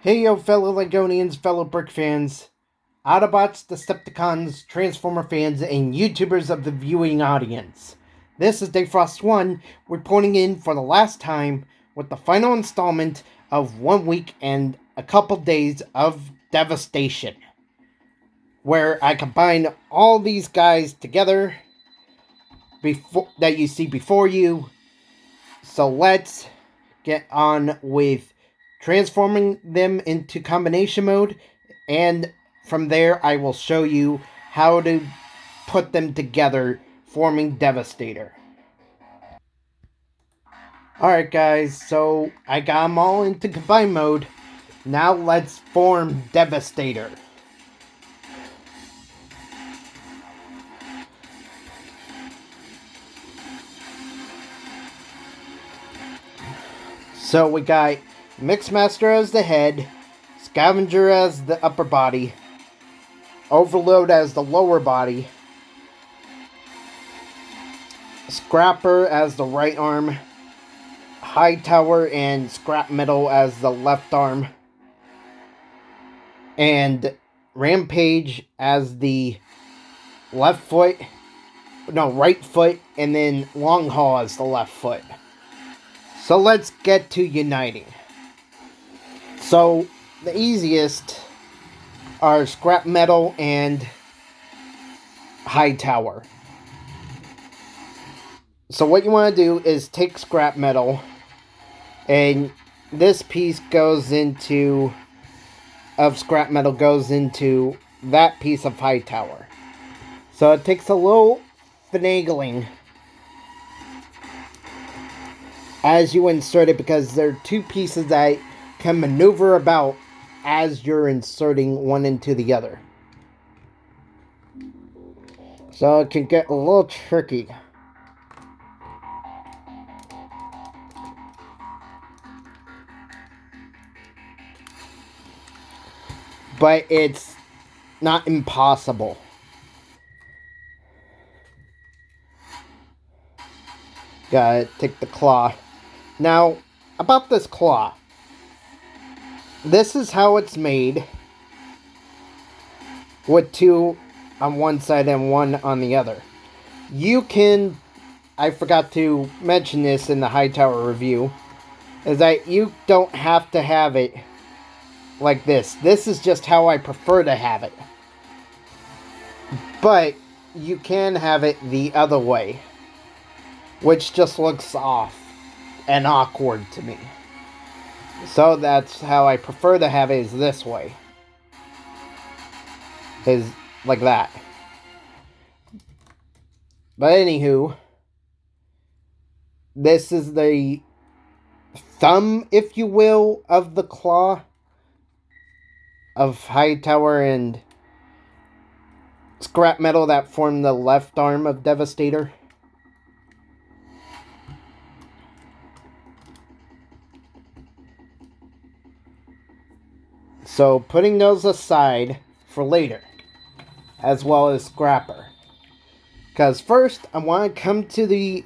Hey yo, fellow Legonians, fellow Brick fans, Autobots, Decepticons, Transformer fans, and YouTubers of the viewing audience. This is Defrost1 reporting in for the last time with the final installment of 1 week and a couple days of Devastation, where I combine all these guys together that you see before you. So let's get on with transforming them into combination mode, and from there I will show you how to put them together, forming Devastator. Alright guys, so I got them all into combine mode. Now let's form Devastator. So we got Mixmaster as the head, Scavenger as the upper body, Overload as the lower body, Scrapper as the right arm, Hightower and Scrap Metal as the left arm, and Rampage as the right foot, and then Long Haul as the left foot. So let's get to uniting. So the easiest are Scrap Metal and Hightower. So what you want to do is take Scrap Metal, and this piece goes into Scrap Metal goes into that piece of Hightower. So it takes a little finagling as you insert it, because there are two pieces that can maneuver about as you're inserting one into the other. So it can get a little tricky. But it's not impossible. Gotta take the claw. Now, about this claw. This is how it's made, with two on one side and one on the other. You can, I forgot to mention this in the Hightower review, is that you don't have to have it like this. This is just how I prefer to have it. But you can have it the other way, which just looks off and awkward to me. So that's how I prefer to have it, is this way. Is like that. But anywho, this is the thumb, if you will, of the claw of Hightower and Scrap Metal that form the left arm of Devastator. So putting those aside for later, as well as Scrapper. Because first, I want to come to the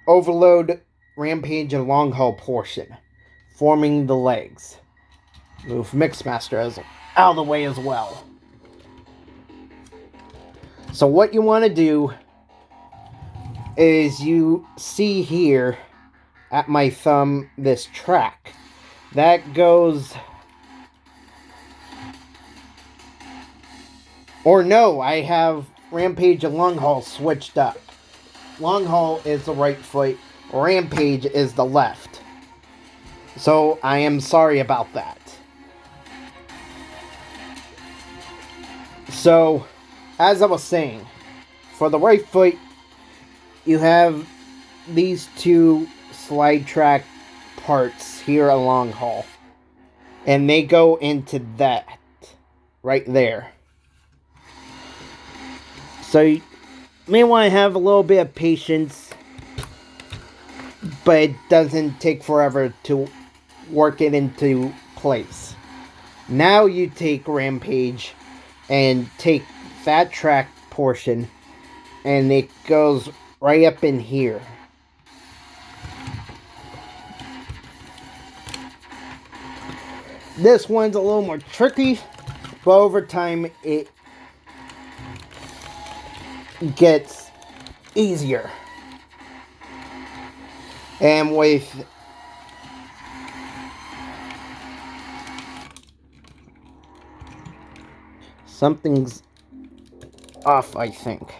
Overload, Rampage, and Long Haul portion, forming the legs. Move Mixmaster out of the way as well. So what you want to do is, you see here at my thumb this track. That goes... Or no, I have Rampage and Long Haul switched up. Long Haul is the right foot, Rampage is the left. So I am sorry about that. So, as I was saying, for the right foot, you have these two slide track parts here at Long Haul. And they go into that right there. So you may want to have a little bit of patience, but it doesn't take forever to work it into place. Now you take Rampage and take that track portion, and it goes right up in here. This one's a little more tricky, but over time it gets easier. And with something's off, I think.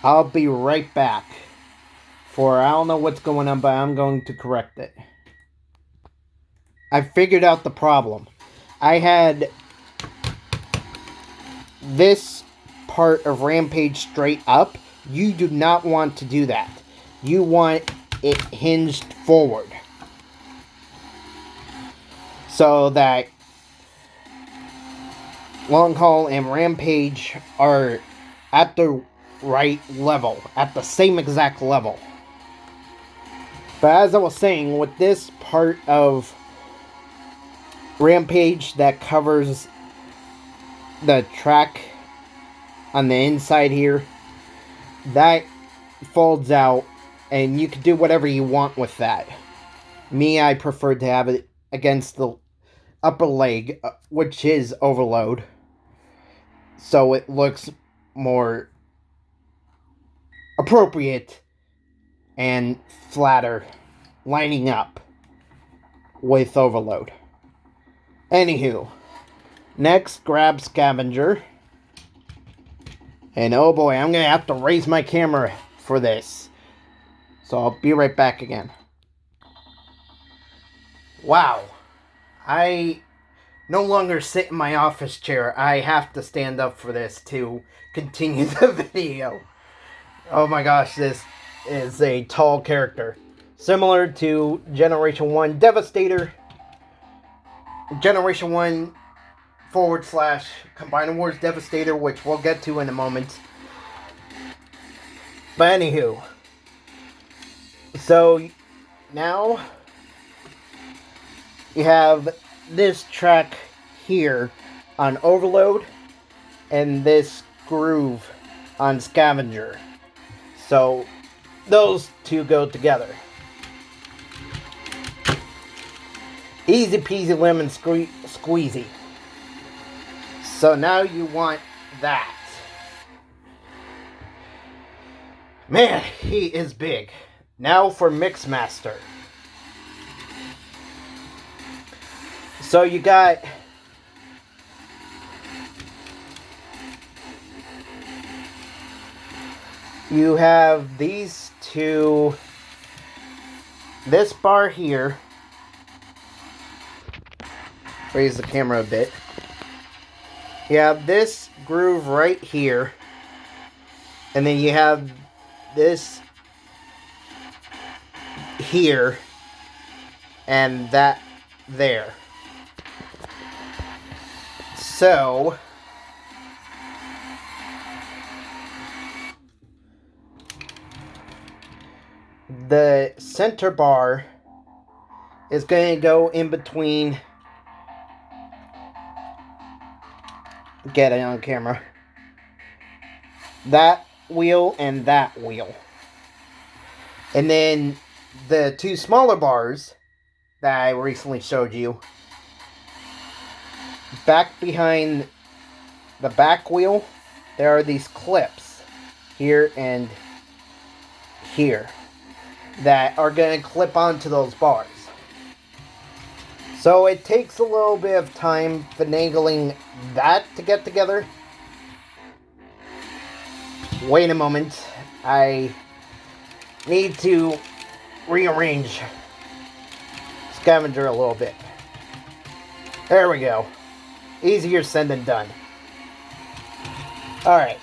I'll be right back. For I don't know what's going on, but I'm going to correct it. I figured out the problem. I had this part of Rampage straight up. You do not want to do that. You want it hinged forward. So that Long Haul and Rampage are at the right level. At the same exact level. But as I was saying, with this part of Rampage that covers the track on the inside here, that folds out and you can do whatever you want with that. Me, I prefer to have it against the upper leg, which is overload, so it looks more appropriate and flatter, lining up with overload. Anywho, next grab Scavenger. And oh boy, I'm going to have to raise my camera for this. So I'll be right back again. Wow. I no longer sit in my office chair. I have to stand up for this to continue the video. Oh my gosh, this is a tall character. Similar to Generation 1 Devastator. Generation 1 / Combined Wars Devastator, which we'll get to in a moment. But anywho. So, now you have this track here on Overload and this groove on Scavenger. So, those two go together. Easy peasy lemon squeezy. So now you want that. Man, he is big. Now for Mixmaster. So you got you have these two, this bar here. Raise the camera a bit. You have this groove right here. And then you have this here. And that there. So the center bar is going to go in between. Get it on camera. That wheel and that wheel. And then the two smaller bars that I recently showed you, back behind the back wheel, there are these clips here and here that are going to clip onto those bars. So it takes a little bit of time finagling that to get together. Wait a moment. I need to rearrange Scavenger a little bit. There we go. Easier said than done. Alright.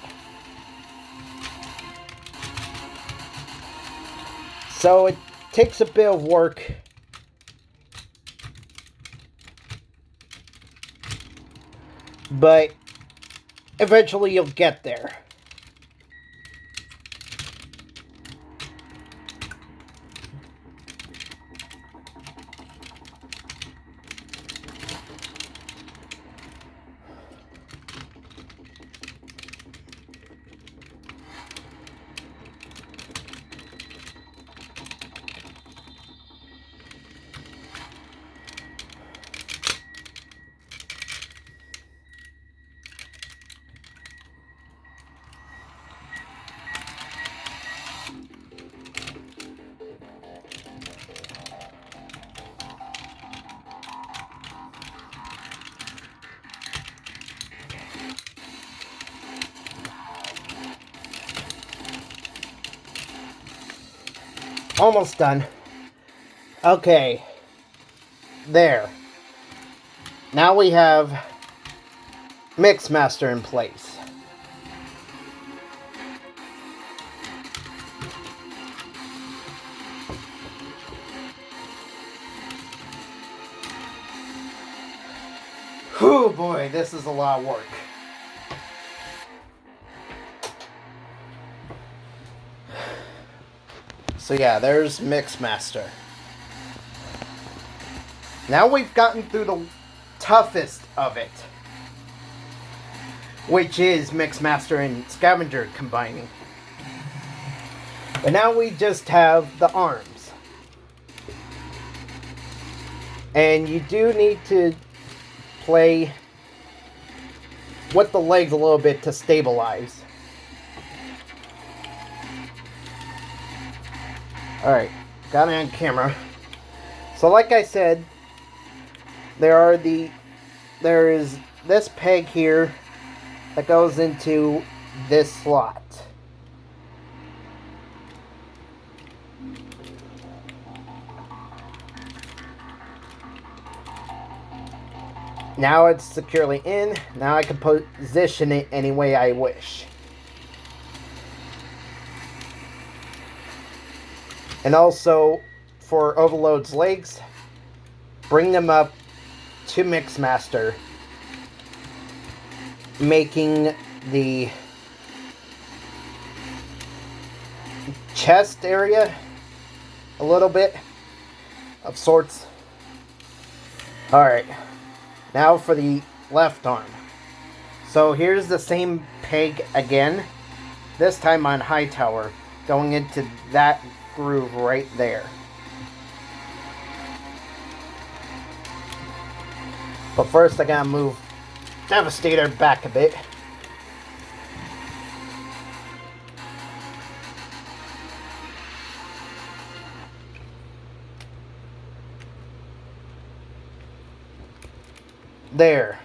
So it takes a bit of work. But eventually you'll get there. Almost done. Okay. There. Now we have Mixmaster in place. Whew, boy, this is a lot of work. So yeah, there's Mixmaster. Now we've gotten through the toughest of it, which is Mixmaster and Scavenger combining. But now we just have the arms. And you do need to play with the legs a little bit to stabilize. Alright, got it on camera. So like I said, there is this peg here that goes into this slot. Now it's securely in. Now I can position it any way I wish. And also, for Overload's legs, bring them up to Mixmaster, making the chest area a little bit of sorts. Alright. Now for the left arm. So here's the same peg again. This time on Hightower. Going into that groove right there. But first I gotta move Devastator back a bit. There.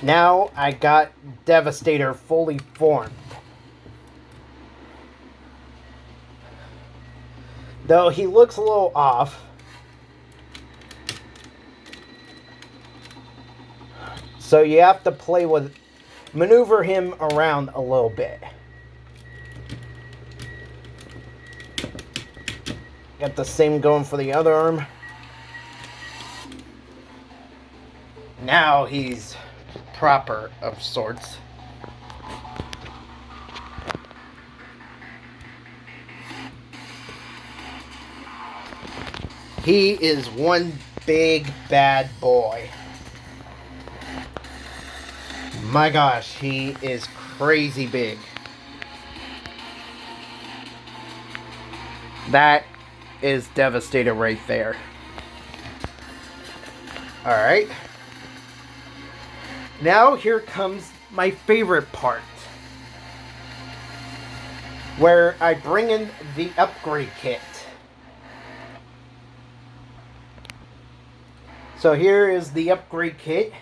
Now I got Devastator fully formed. Though he looks a little off. So you have to maneuver him around a little bit. Got the same going for the other arm. Now he's proper of sorts. He is one big bad boy. My gosh, he is crazy big. That is Devastator right there. Alright. Now here comes my favorite part, where I bring in the upgrade kit. So here is the upgrade kit.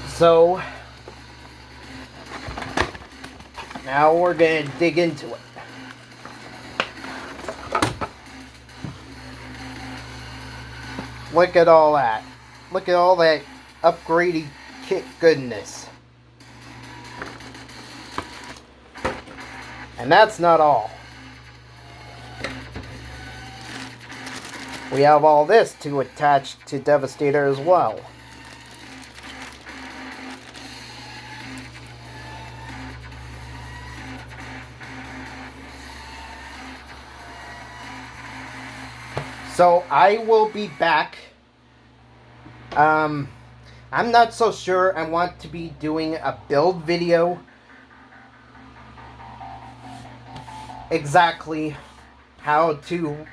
So now we're going to dig into it. Look at all that. Look at all that upgraded kit goodness. And that's not all. We have all this to attach to Devastator as well. So I will be back. I'm not so sure I want to be doing a build video. Exactly how to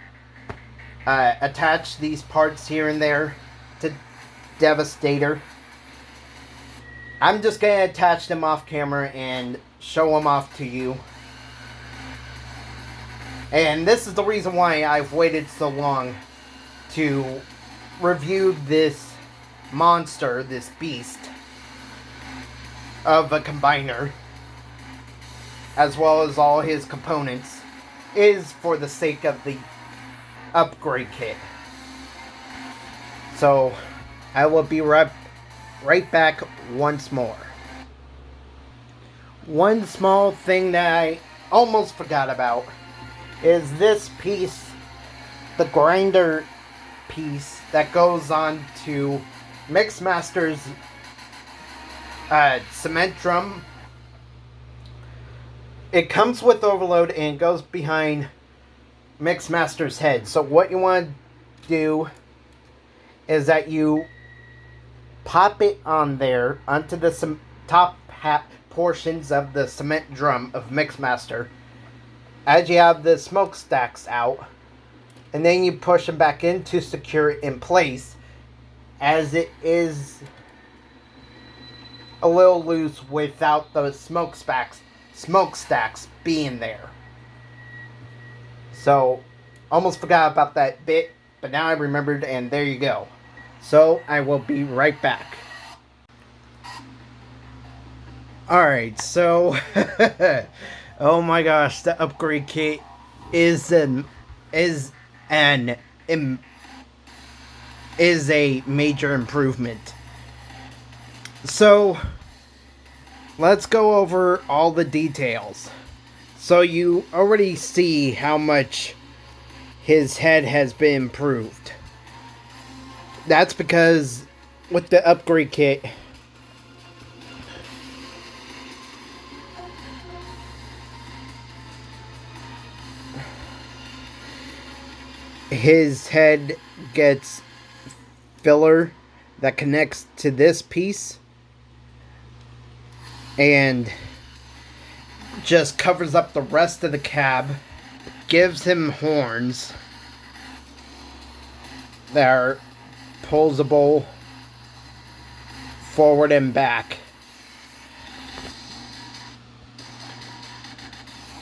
attach these parts here and there to Devastator. I'm just going to attach them off camera and show them off to you. And this is the reason why I've waited so long to review this monster, this beast of a combiner, as well as all his components, is for the sake of the upgrade kit. So I will be right back once more. One small thing that I almost forgot about is this piece, the grinder piece that goes on to Mixmaster's cement drum. It comes with overload and goes behind Mixmaster's head. So what you want to do is that you pop it on there onto the top portions of the cement drum of Mixmaster as you have the smokestacks out, and then you push them back in to secure it in place, as it is a little loose without the smokestacks being there. So almost forgot about that bit, but now I remembered, and there you go. So I will be right back. Alright, so oh my gosh, the upgrade kit is a major improvement. So let's go over all the details. So you already see how much his head has been improved. That's because with the upgrade kit, his head gets filler that connects to this piece and just covers up the rest of the cab, gives him horns that are posable forward and back.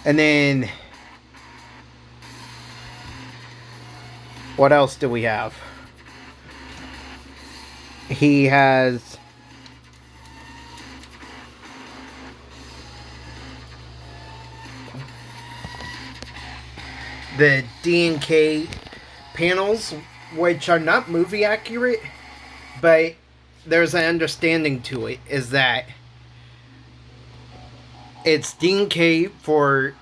And then what else do we have? He has the D&K panels, which are not movie accurate, but there's an understanding to it, is that it's D&K for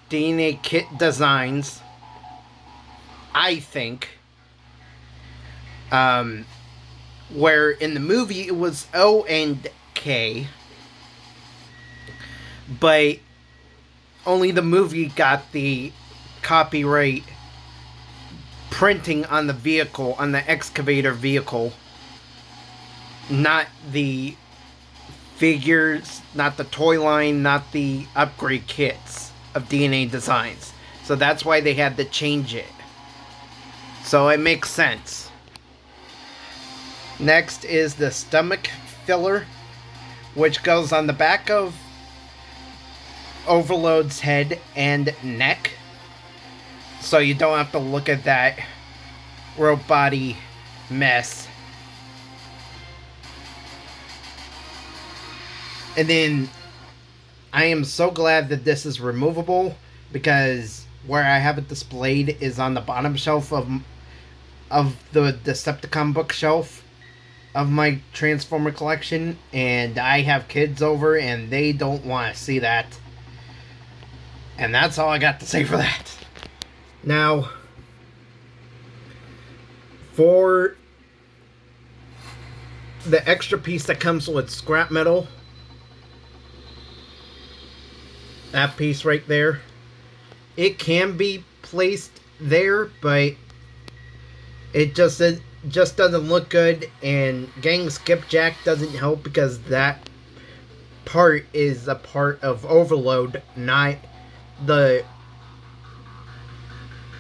DNA kit designs, I think. Where in the movie it was O and K, but only the movie got the copyright printing on the vehicle, on the excavator vehicle, not the figures, not the toy line, not the upgrade kits of DNA Designs. So that's why they had to change it. So it makes sense. Next is the stomach filler, which goes on the back of Overload's head and neck, so you don't have to look at that robot-y mess. And then I am so glad that this is removable, because where I have it displayed is on the bottom shelf of the Decepticon bookshelf of my Transformer collection, and I have kids over and they don't want to see that. And that's all I got to say for that. Now, for the extra piece that comes with scrap metal, that piece right there, it can be placed there, but it just doesn't look good, and getting skipjack doesn't help, because that part is a part of Overload, not the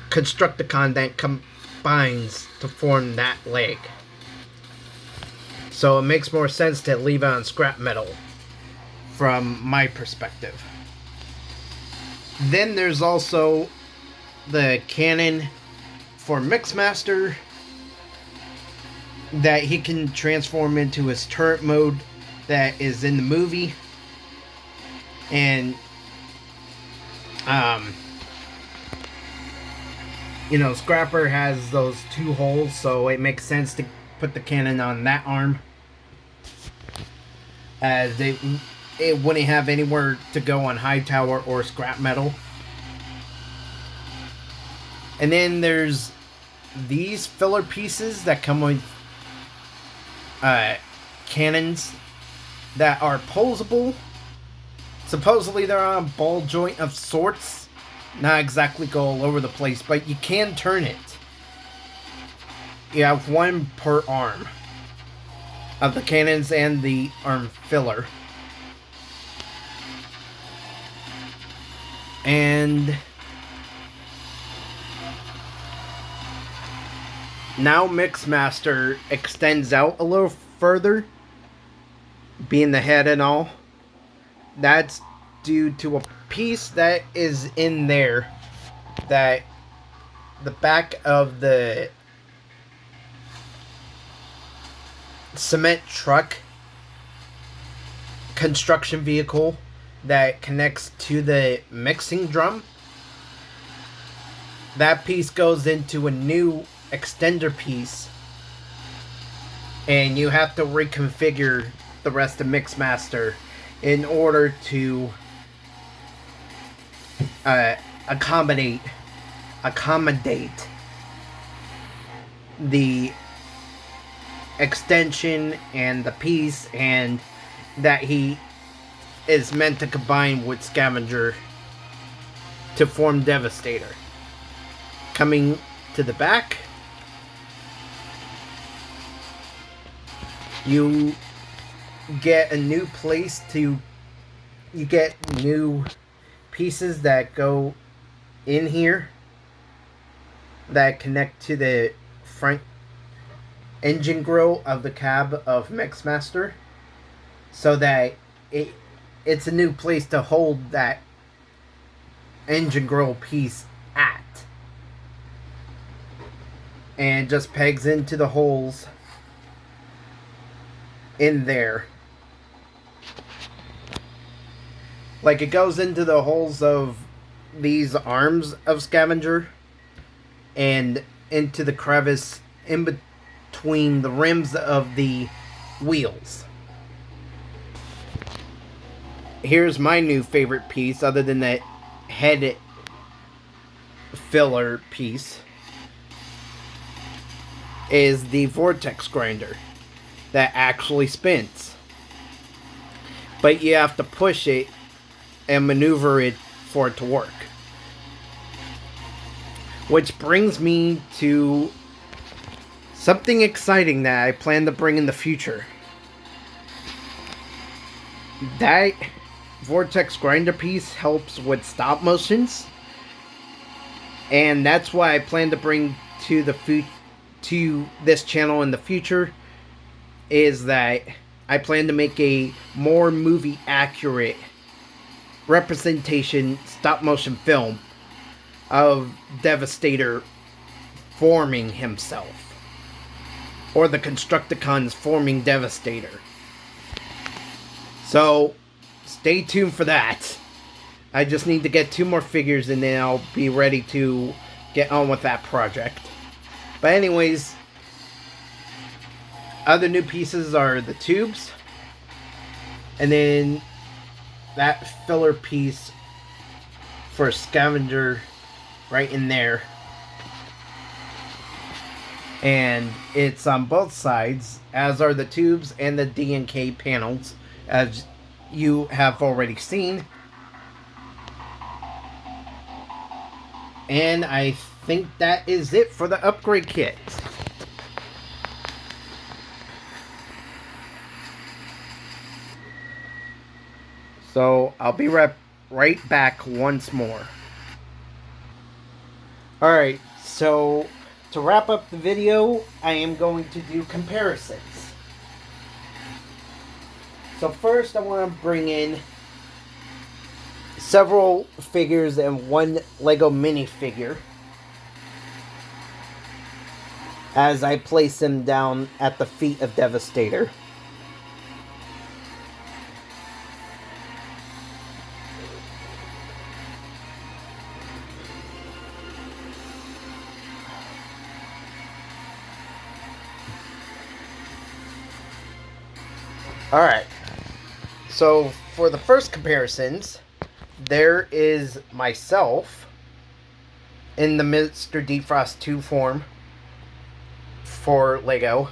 Constructicon that combines to form that leg. So it makes more sense to leave it on scrap metal from my perspective. Then there's also the cannon for Mixmaster, that he can transform into his turret mode that is in the movie. And Scrapper has those 2 holes, so it makes sense to put the cannon on that arm, as it wouldn't have anywhere to go on Hightower or scrap metal. And then there's these filler pieces that come with cannons that are posable. Supposedly they're on a ball joint of sorts. Not exactly go all over the place, but you can turn it. You have 1 per arm of the cannons and the arm filler. And now Mixmaster extends out a little further, being the head and all. That's due to a piece that is in there, that the back of the cement truck construction vehicle that connects to the mixing drum. That piece goes into a new extender piece, and you have to reconfigure the rest of Mixmaster in order to accommodate the extension and the piece, and that he is meant to combine with Scavenger to form Devastator. Coming to the back, you get a new place to... You get new pieces that go in here that connect to the front engine grill of the cab of Mixmaster, so that it's a new place to hold that engine grill piece at, and just pegs into the holes in there. Like, it goes into the holes of these arms of Scavenger and into the crevice in between the rims of the wheels. Here's my new favorite piece, other than that head filler piece, is the vortex grinder that actually spins. But you have to push it and maneuver it for it to work. Which brings me to something exciting that I plan to bring in the future. That vortex grinder piece helps with stop motions, and that's why I plan to bring to this channel in the future, is that I plan to make a more movie accurate representation stop motion film of Devastator forming himself, or the Constructicons forming Devastator. So stay tuned for that. I just need to get 2 more figures and then I'll be ready to get on with that project. But anyways, other new pieces are the tubes, and then that filler piece for Scavenger right in there. And it's on both sides, as are the tubes and the D&K panels, as you have already seen. And I think that is it for the upgrade kit. So I'll be right back once more. Alright, so to wrap up the video, I am going to do comparisons. So first I want to bring in several figures and one Lego minifigure. as I place him down at the feet of Devastator. Alright, so for the first comparisons, there is myself in the Mr. Defrost 2 form for Lego.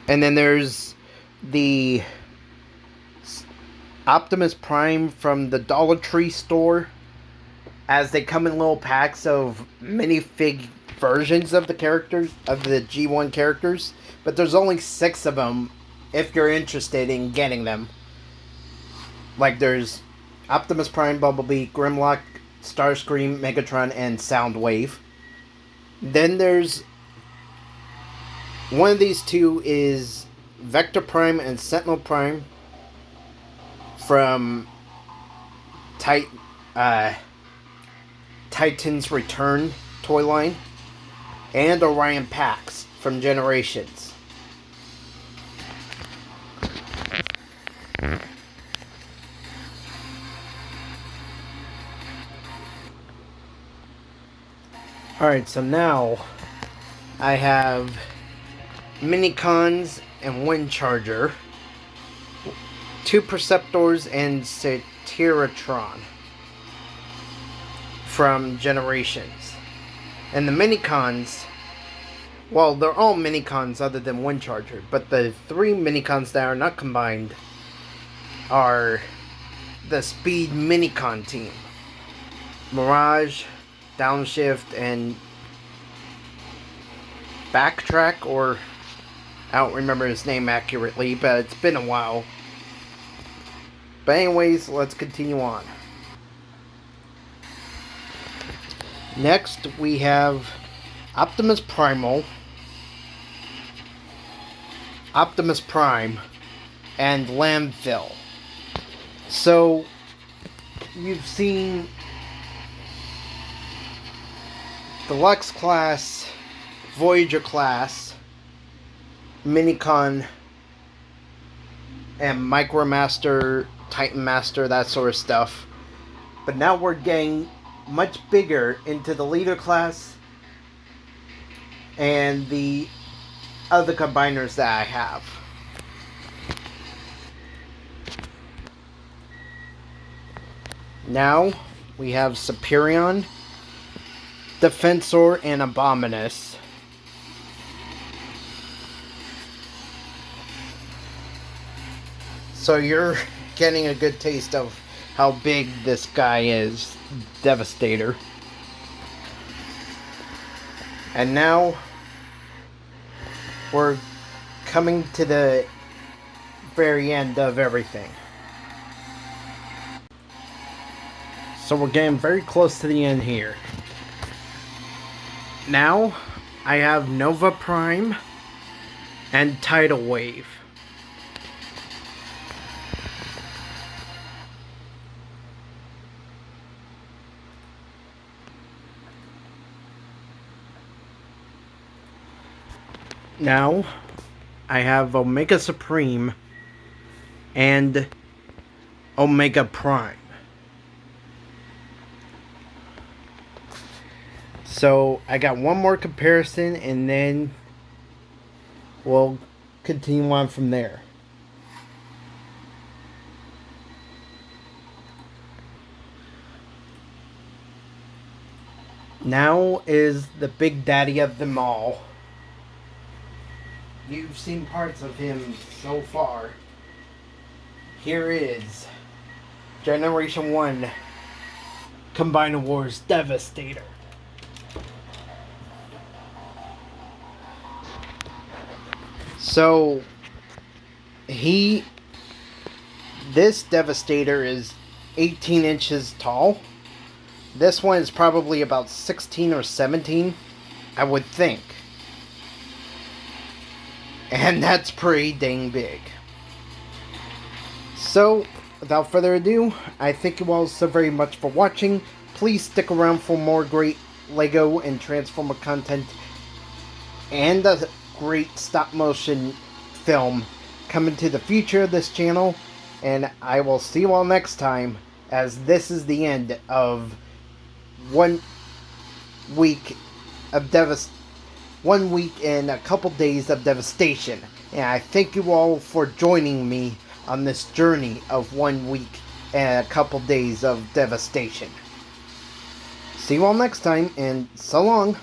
And then there's the Optimus Prime from the Dollar Tree store, as they come in little packs of minifig versions of the characters, of the G1 characters, but there's only 6 of them if you're interested in getting them. Like there's Optimus Prime, Bumblebee, Grimlock, Starscream, Megatron, and Soundwave. Then there's one of these two is Vector Prime and Sentinel Prime from Titan's Return toy line, and Orion Pax from Generations. Alright, so now I have Minicons and Wind Charger, 2 Perceptors and Satiratron from Generations. And the Minicons, well, they're all Minicons other than Wind Charger, but the 3 Minicons that are not combined are the Speed Minicon team. Mirage, Downshift, and Backtrack, or I don't remember his name accurately, but it's been a while. But anyways, let's continue on. Next, we have Optimus Primal, Optimus Prime, and Landfill. So, you've seen Deluxe class, Voyager class, Minicon, and Micromaster, Titan Master, that sort of stuff. But now we're getting much bigger into the Leader class and the other combiners that I have. Now we have Superion, Defensor, and Abominus. So you're getting a good taste of how big this guy is, Devastator. And now we're coming to the very end of everything. So we're getting very close to the end here. Now I have Nova Prime and Tidal Wave. Now I have Omega Supreme and Omega Prime. So I got one more comparison and then we'll continue on from there. Now is the big daddy of them all. You've seen parts of him so far. Here is Generation 1 Combiner Wars Devastator. So, this Devastator is 18 inches tall. This one is probably about 16 or 17, I would think. And that's pretty dang big. So, without further ado, I thank you all so very much for watching. Please stick around for more great Lego and Transformer content and a great stop motion film coming to the future of this channel. And I will see you all next time, as this is the end of 1 week of 1 week and a couple days of Devastation. And I thank you all for joining me on this journey of 1 week and a couple days of Devastation. See you all next time, and so long.